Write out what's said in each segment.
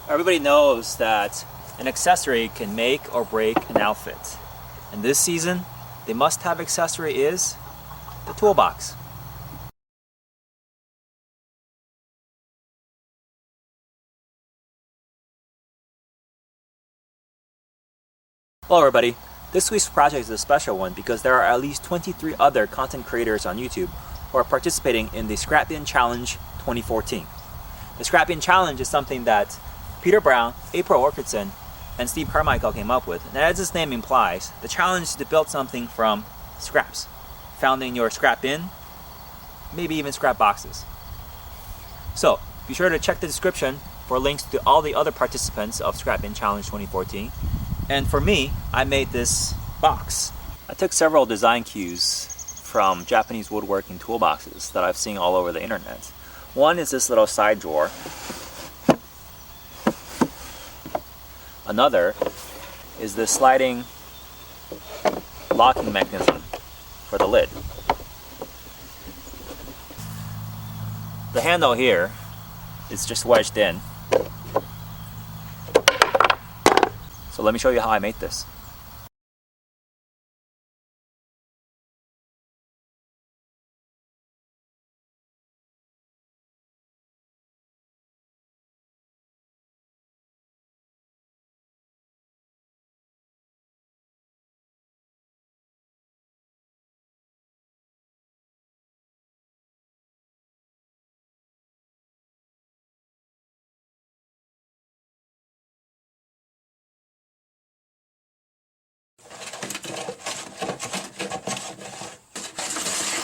Everybody knows that an accessory can make or break an outfit. And this season, the must-have accessory is the toolbox. Hello everybody, this week's project is a special one because there are at least 23 other content creators on YouTube who are participating in the Scrap Bin Challenge 2014. The Scrap Bin Challenge is something that Peter Brown, April Orchardson, and Steve Carmichael came up with. And as its name implies, the challenge is to build something from scraps, found in your scrap bin, maybe even scrap boxes. So, be sure to check the description for links to all the other participants of Scrap Bin Challenge 2014. And for me, I made this box. I took several design cues from Japanese woodworking toolboxes that I've seen all over the internet. One is this little side drawer. Another is this sliding locking mechanism for the lid. The handle here is just wedged in. So let me show you how I made this.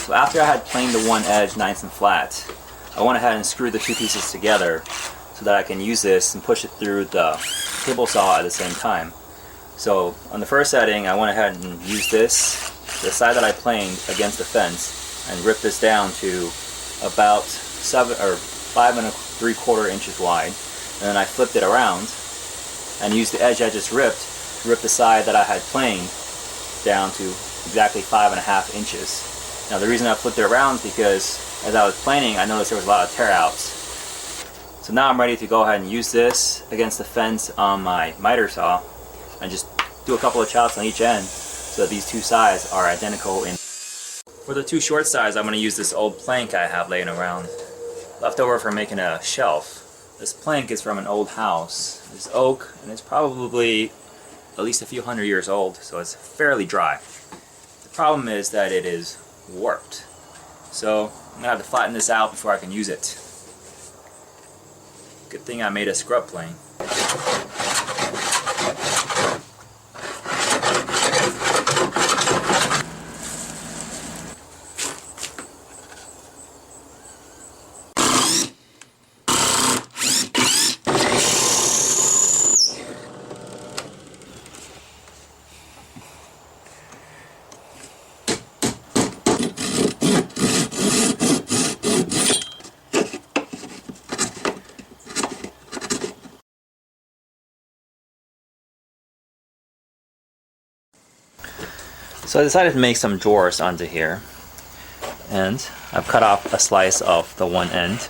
So after I had planed the one edge nice and flat, I went ahead and screwed the two pieces together so that I can use this and push it through the table saw at the same time. So on the first setting, I went ahead and used this, the side that I planed against the fence, and ripped this down to about 5 3/4 inches wide. And then I flipped it around and used the edge I just ripped to rip the side that I had planed down to exactly 5.5 inches. Now the reason I flipped it around is because as I was planing, I noticed there was a lot of tear outs. So now I'm ready to go ahead and use this against the fence on my miter saw and just do a couple of chops on each end so that these two sides are identical. For the two short sides, I'm going to use this old plank I have laying around, left over from making a shelf. This plank is from an old house. It's oak and it's probably at least a few hundred years old, so it's fairly dry. The problem is that it is warped. So I'm gonna have to flatten this out before I can use it. Good thing I made a scrub plane. So I decided to make some drawers onto here, and I've cut off a slice of the one end.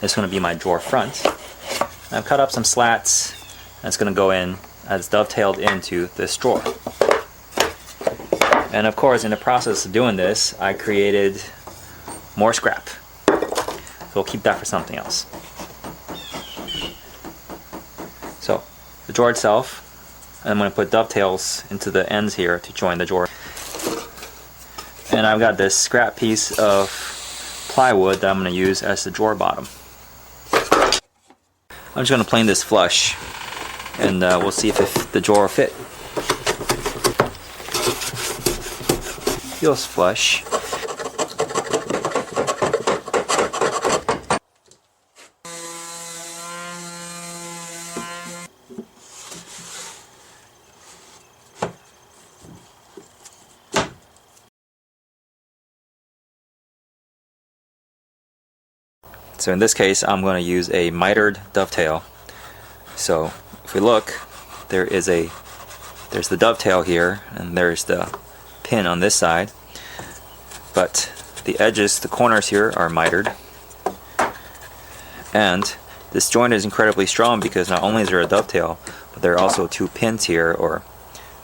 It's going to be my drawer front. And I've cut up some slats, and it's going to go in as dovetailed into this drawer. And of course, in the process of doing this, I created more scrap. So we'll keep that for something else. So the drawer itself, I'm going to put dovetails into the ends here to join the drawer. And I've got this scrap piece of plywood that I'm going to use as the drawer bottom. I'm just going to plane this flush, and we'll see if the drawer will fit. Feels flush. So in this case, I'm going to use a mitered dovetail. So if we look, there's the dovetail here, and there's the pin on this side. But the edges, the corners here are mitered, and This joint is incredibly strong because not only is there a dovetail, but there are also two pins here, or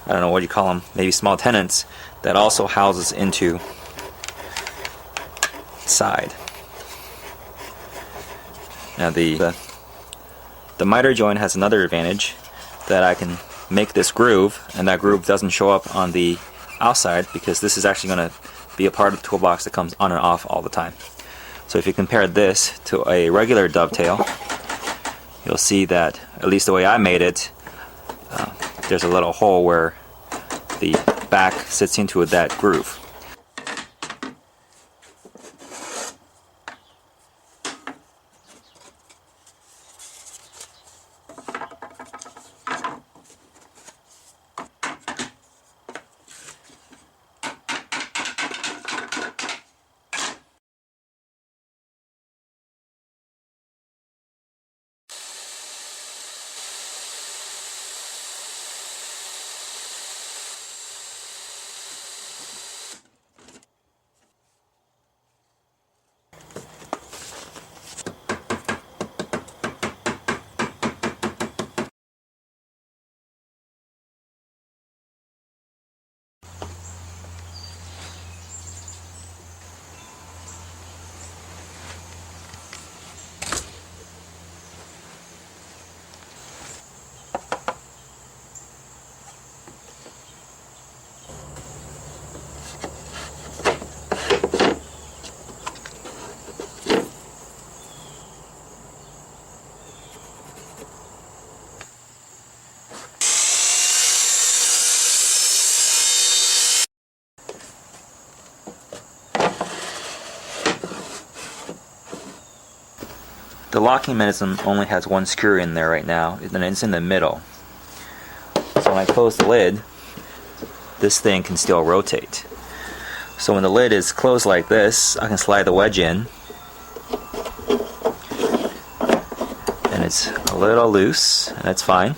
I don't know what you call them, maybe small tenons, that also houses into side. Now the miter joint has another advantage, that I can make this groove, and that groove doesn't show up on the outside because this is actually going to be a part of the toolbox that comes on and off all the time. So if you compare this to a regular dovetail, you'll see that, at least the way I made it, there's a little hole where the back sits into that groove. The locking mechanism only has one screw in there right now, and it's in the middle. So when I close the lid, this thing can still rotate. So when the lid is closed like this, I can slide the wedge in, and it's a little loose, and that's fine,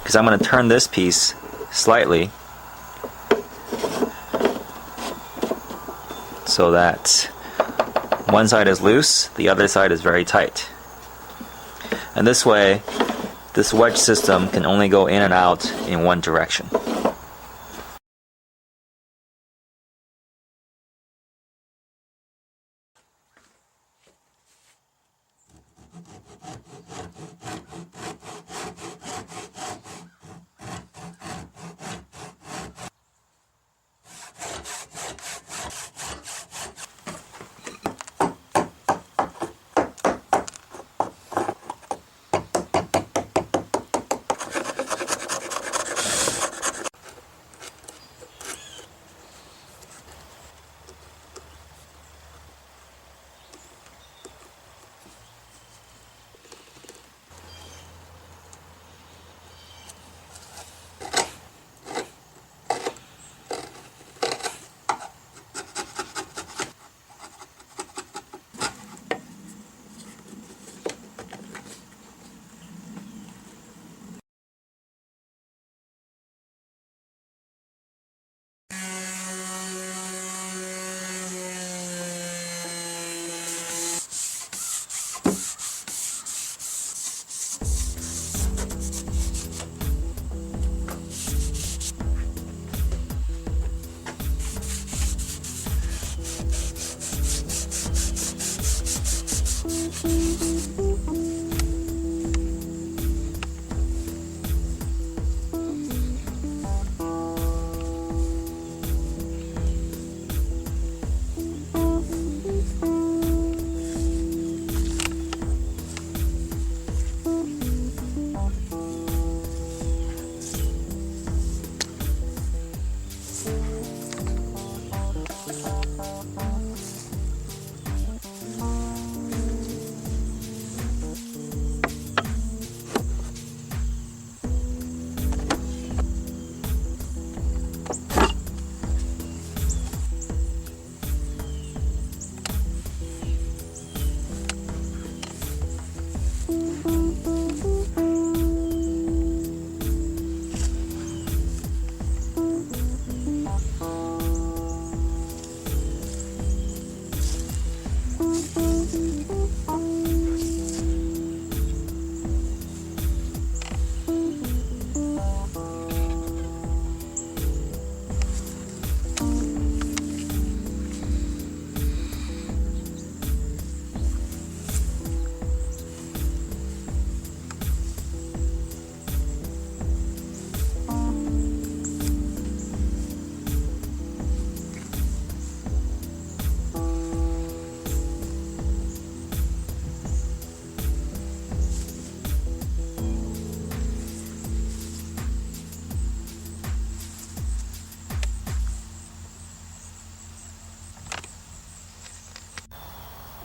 because I'm going to turn this piece slightly so that one side is loose, the other side is very tight. And this way, this wedge system can only go in and out in one direction.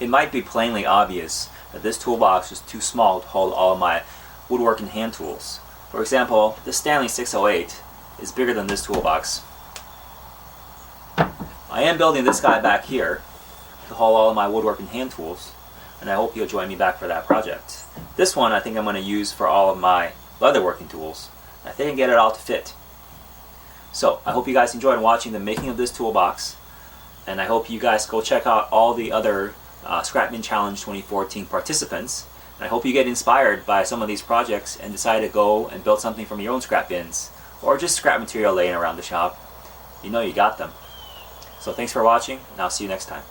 it might be plainly obvious that this toolbox is too small to hold all of my woodworking hand tools. For example, this Stanley 608 is bigger than this toolbox. I am building this guy back here to haul all of my woodworking hand tools, and I hope you'll join me back for that project. This one I think I'm going to use for all of my leatherworking tools. I think I can get it all to fit. So I hope you guys enjoyed watching the making of this toolbox, and I hope you guys go check out all the other Scrap Bin Challenge 2014 participants. And I hope you get inspired by some of these projects and decide to go and build something from your own scrap bins, or just scrap material laying around the shop. You know you got them. So thanks for watching, and I'll see you next time.